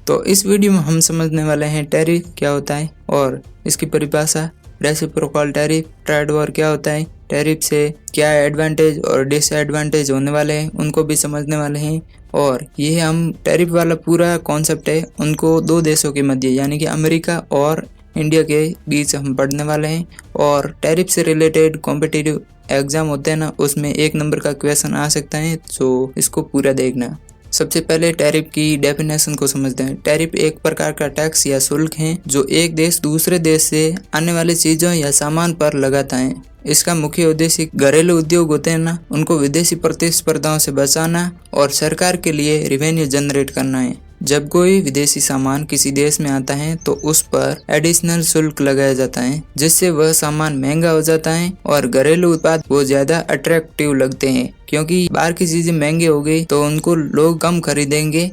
तो इस वीडियो में हम समझने वाले हैं टैरिफ क्या होता है और इसकी परिभाषा, रेसिप्रोकल टैरिफ, ट्रेड वॉर क्या होता है, टैरिफ से क्या एडवांटेज और डिसएडवांटेज होने वाले हैं उनको भी समझने वाले हैं। और ये हम टैरिफ वाला पूरा कॉन्सेप्ट है उनको दो देशों के मध्य यानी कि अमेरिका और इंडिया के बीच हम पढ़ने वाले हैं। और टैरिफ से रिलेटेड कॉम्पिटिटिव एग्जाम होते हैं ना, उसमें 1 नंबर का क्वेश्चन आ सकता है, तो इसको पूरा देखना। सबसे पहले टैरिफ की डेफिनेशन को समझते हैं। टैरिफ एक प्रकार का टैक्स या शुल्क है जो एक देश दूसरे देश से आने वाली चीजों या सामान पर लगाता है। इसका मुख्य उद्देश्य घरेलू उद्योग होते हैं ना, उनको विदेशी प्रतिस्पर्धाओं से बचाना और सरकार के लिए रेवेन्यू जनरेट करना है। जब कोई विदेशी सामान किसी देश में आता है तो उस पर एडिशनल शुल्क लगाया जाता है, जिससे वह सामान महंगा हो जाता है और घरेलू उत्पाद वो ज्यादा अट्रैक्टिव लगते हैं, क्योंकि बाहर की चीजें महंगी हो गई तो उनको लोग कम खरीदेंगे।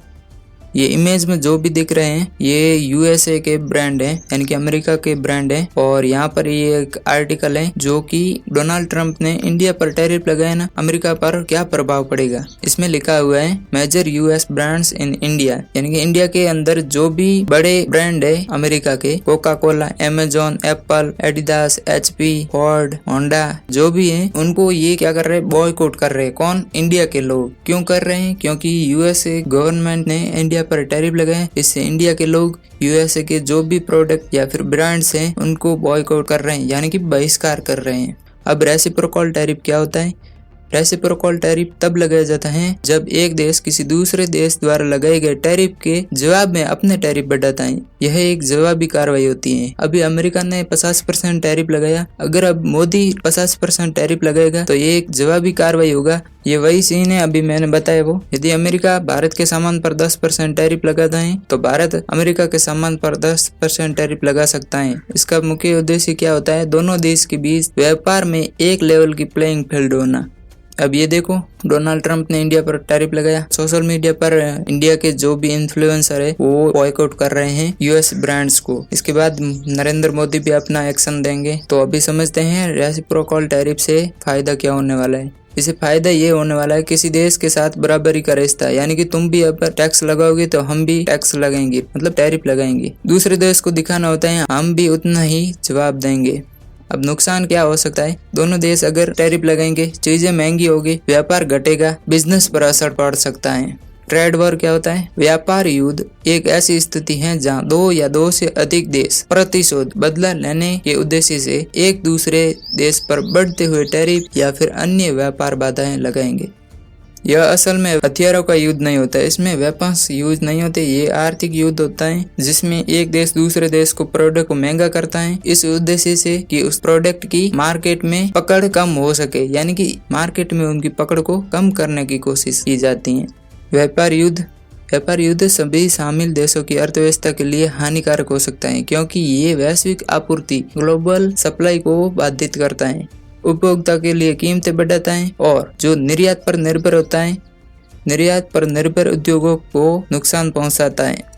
ये इमेज में जो भी दिख रहे हैं ये यूएसए के ब्रांड है, यानी कि अमेरिका के ब्रांड है। और यहाँ पर ये एक आर्टिकल है जो कि डोनाल्ड ट्रंप ने इंडिया पर टैरिफ लगाया ना, अमेरिका पर क्या प्रभाव पड़ेगा। इसमें लिखा हुआ है major US brands in India, यानी कि इंडिया के अंदर जो भी बड़े ब्रांड है अमेरिका के, Coca Cola, Amazon, Apple, Adidas, HP, Ford, Honda, जो भी है उनको ये क्या कर रहे हैं, बॉयकॉट कर रहे हैं। कौन? इंडिया के लोग। क्यों कर रहे हैं? क्योंकि यूएसए गवर्नमेंट ने इंडिया पर टैरिफ लगाए, इससे इंडिया के लोग यूएसए के जो भी प्रोडक्ट या फिर ब्रांड्स हैं उनको बॉयकॉट कर रहे हैं, यानी कि बहिष्कार कर रहे हैं। अब रेसिप्रोकल टैरिफ क्या होता है? रेसिप्रोकल टैरिफ तब लगाया जाता है जब एक देश किसी दूसरे देश द्वारा लगाए गए टैरिफ के जवाब में अपने टैरिफ बढ़ाता है। यह एक जवाबी कार्रवाई होती है। अभी अमेरिका ने 50% टैरिफ लगाया, अगर अब मोदी 50% टैरिफ लगाएगा तो ये एक जवाबी कार्रवाई होगा। ये वही सीन है अभी मैंने बताया वो। यदि अमेरिका भारत के सामान पर 10% टैरिफ लगाता है तो भारत अमेरिका के सामान पर 10% टैरिफ लगा सकता है। इसका मुख्य उद्देश्य क्या होता है? दोनों देश के बीच व्यापार में एक लेवल की प्लेइंग फील्ड होना। अब ये देखो, डोनाल्ड ट्रंप ने इंडिया पर टैरिफ लगाया। सोशल मीडिया पर इंडिया के जो भी इन्फ्लुएंसर है वो बॉयकॉट कर रहे हैं यूएस ब्रांड्स को। इसके बाद नरेंद्र मोदी भी अपना एक्शन देंगे। तो अभी समझते हैं रेसिप्रोकल टैरिफ से फायदा क्या होने वाला है। इसे फायदा ये होने वाला है, किसी देश के साथ बराबरी का रिश्ता, यानी कि तुम भी अब टैक्स लगाओगे तो हम भी टैक्स लगाएंगे, मतलब टैरिफ लगाएंगे। दूसरे देश को दिखाना होता है हम भी उतना ही जवाब देंगे। अब नुकसान क्या हो सकता है? दोनों देश अगर टैरिफ लगाएंगे, चीजें महंगी होगी, व्यापार घटेगा, बिजनेस पर असर पड़ सकता है। ट्रेड वॉर क्या होता है? व्यापार युद्ध एक ऐसी स्थिति है जहां 2 या 2 से अधिक देश प्रतिशोध बदला लेने के उद्देश्य से एक दूसरे देश पर बढ़ते हुए टैरिफ या फिर अन्य व्यापार बाधाएं लगाएंगे। यह असल में हथियारों का युद्ध नहीं होता है, इसमें वेपन्स यूज नहीं होते, ये आर्थिक युद्ध होता है जिसमें एक देश दूसरे देश को प्रोडक्ट को महंगा करता है इस उद्देश्य से कि उस प्रोडक्ट की मार्केट में पकड़ कम हो सके, यानी कि मार्केट में उनकी पकड़ को कम करने की कोशिश की जाती है। व्यापार युद्ध सभी शामिल देशों की अर्थव्यवस्था के लिए हानिकारक हो सकता है, क्योंकि ये वैश्विक आपूर्ति ग्लोबल सप्लाई को बाधित करता है, उपभोक्ता के लिए कीमतें बढ़ाता है और जो निर्यात पर निर्भर होता है, निर्यात पर निर्भर उद्योगों को नुकसान पहुंचाता है।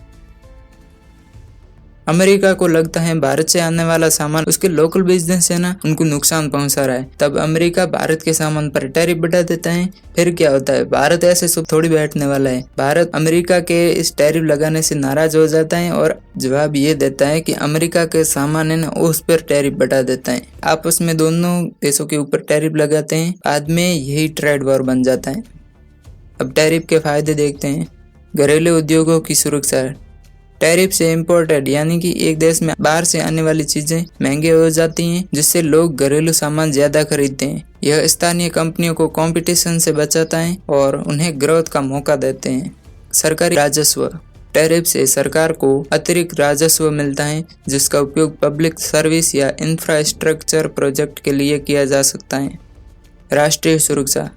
अमेरिका को लगता है भारत से आने वाला सामान उसके लोकल बिजनेस है ना, उनको नुकसान पहुंचा रहा है, तब अमेरिका भारत के सामान पर टैरिफ बढ़ा देता है। फिर क्या होता है? भारत ऐसे सब थोड़ी बैठने वाला है। भारत अमेरिका के इस टैरिफ लगाने से नाराज हो जाता है और जवाब ये देता है कि अमेरिका के सामान है ना उस पर टैरिफ बढ़ा देता है। आपस में दोनों देशों के ऊपर टैरिफ लगाते हैं, बाद में यही ट्रेड वॉर बन जाता है। अब टैरिफ के फायदे देखते हैं। घरेलू उद्योगों की सुरक्षा। टैरिफ से इम्पोर्टेड यानी कि एक देश में बाहर से आने वाली चीजें महंगी हो जाती हैं, जिससे लोग घरेलू सामान ज्यादा खरीदते हैं। यह स्थानीय कंपनियों को कंपटीशन से बचाता है और उन्हें ग्रोथ का मौका देते हैं। सरकारी राजस्व। टैरिफ से सरकार को अतिरिक्त राजस्व मिलता है जिसका उपयोग पब्लिक सर्विस या इंफ्रास्ट्रक्चर प्रोजेक्ट के लिए किया जा सकता है। राष्ट्रीय सुरक्षा।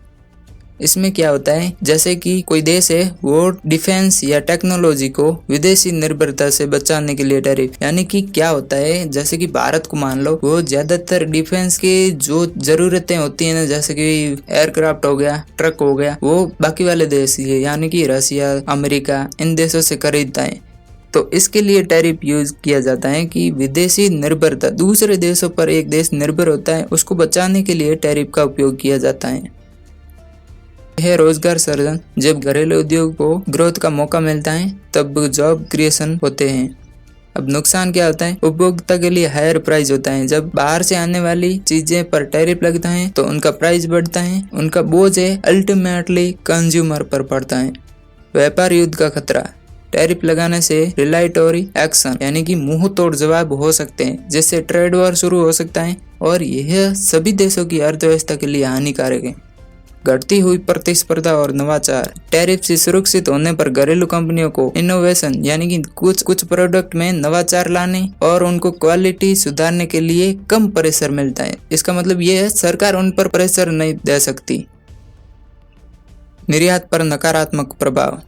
इसमें क्या होता है, जैसे कि कोई देश है वो डिफेंस या टेक्नोलॉजी को विदेशी निर्भरता से बचाने के लिए टैरिफ, यानी कि क्या होता है, जैसे कि भारत को मान लो, वो ज्यादातर डिफेंस के जो जरूरतें होती है ना, जैसे कि एयरक्राफ्ट हो गया, ट्रक हो गया, वो बाकी वाले देश यानी कि रशिया, अमेरिका, इन देशों से खरीदता है। तो इसके लिए टैरिफ यूज किया जाता है कि विदेशी निर्भरता, दूसरे देशों पर एक देश निर्भर होता है, उसको बचाने के लिए टैरिफ का उपयोग किया जाता है। है रोजगार सृजन। जब घरेलू उद्योग को ग्रोथ का मौका मिलता है तब जॉब क्रिएशन होते हैं। अब नुकसान क्या होता है? उपभोक्ता के लिए हायर प्राइस होता है। जब बाहर से आने वाली चीजें पर टैरिफ लगता है तो उनका प्राइस बढ़ता है, उनका बोझ है अल्टीमेटली कंज्यूमर पर पड़ता है। व्यापार युद्ध का खतरा। टैरिफ लगाने से रिलाइटोरी एक्शन यानी कि मुंह तोड़ जवाब हो सकते हैं, जिससे ट्रेड वॉर शुरू हो सकता है और यह सभी देशों की अर्थव्यवस्था के लिए हानिकारक है। घटती हुई प्रतिस्पर्धा और नवाचार। टैरिफ से सुरक्षित होने पर घरेलू कंपनियों को इनोवेशन यानी कि कुछ प्रोडक्ट में नवाचार लाने और उनको क्वालिटी सुधारने के लिए कम प्रेशर मिलता है। इसका मतलब यह है सरकार उन पर प्रेशर नहीं दे सकती। निर्यात पर नकारात्मक प्रभाव।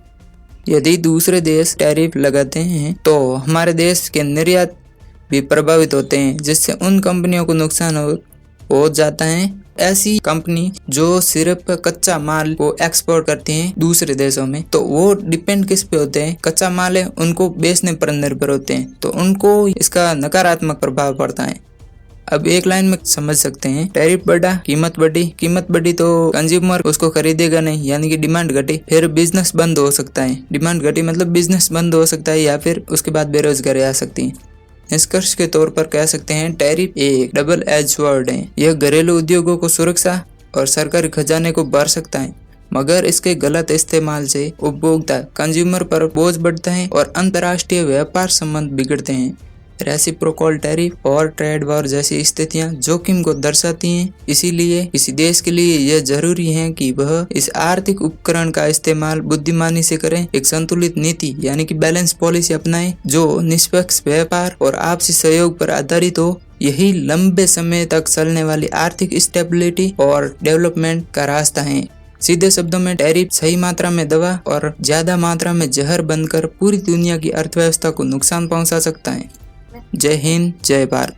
यदि दूसरे देश टैरिफ लगाते हैं तो हमारे देश के निर्यात भी प्रभावित होते हैं, जिससे उन कंपनियों को नुकसान हो जाता है। ऐसी कंपनी जो सिर्फ कच्चा माल को एक्सपोर्ट करती हैं दूसरे देशों में, तो वो डिपेंड किस पे होते हैं? कच्चा माल है उनको बेचने पर निर्भर होते हैं, तो उनको इसका नकारात्मक प्रभाव पड़ता है। अब एक लाइन में समझ सकते हैं, टैरिफ बढ़ा कीमत बढ़ी, कीमत बढ़ी तो कंज्यूमर उसको खरीदेगा नहीं यानी कि डिमांड घटी, फिर बिजनेस बंद हो सकता है। डिमांड घटी मतलब बिजनेस बंद हो सकता है या फिर उसके बाद बेरोजगारी आ सकती है। निष्कर्ष के तौर पर कह सकते हैं टैरिफ एक डबल एज वर्ड है। यह घरेलू उद्योगों को सुरक्षा और सरकारी खजाने को भर सकता है, मगर इसके गलत इस्तेमाल से उपभोक्ता कंज्यूमर पर बोझ बढ़ता है और अंतर्राष्ट्रीय व्यापार संबंध बिगड़ते हैं। रेसिप्रोकल टैरिफ और ट्रेड वॉर जैसी स्थितियां जोखिम को दर्शाती हैं। इसीलिए किसी देश के लिए यह जरूरी है कि वह इस आर्थिक उपकरण का इस्तेमाल बुद्धिमानी से करें, एक संतुलित नीति यानी कि बैलेंस पॉलिसी अपनाएं जो निष्पक्ष व्यापार और आपसी सहयोग पर आधारित हो। यही लंबे समय तक चलने वाली आर्थिक स्टेबिलिटी और डेवलपमेंट का रास्ता है। सीधे शब्दों में टैरिफ सही मात्रा में दवा और ज्यादा मात्रा में जहर बनकर पूरी दुनिया की अर्थव्यवस्था को नुकसान पहुंचा सकता है। जय हिंद, जय भारत।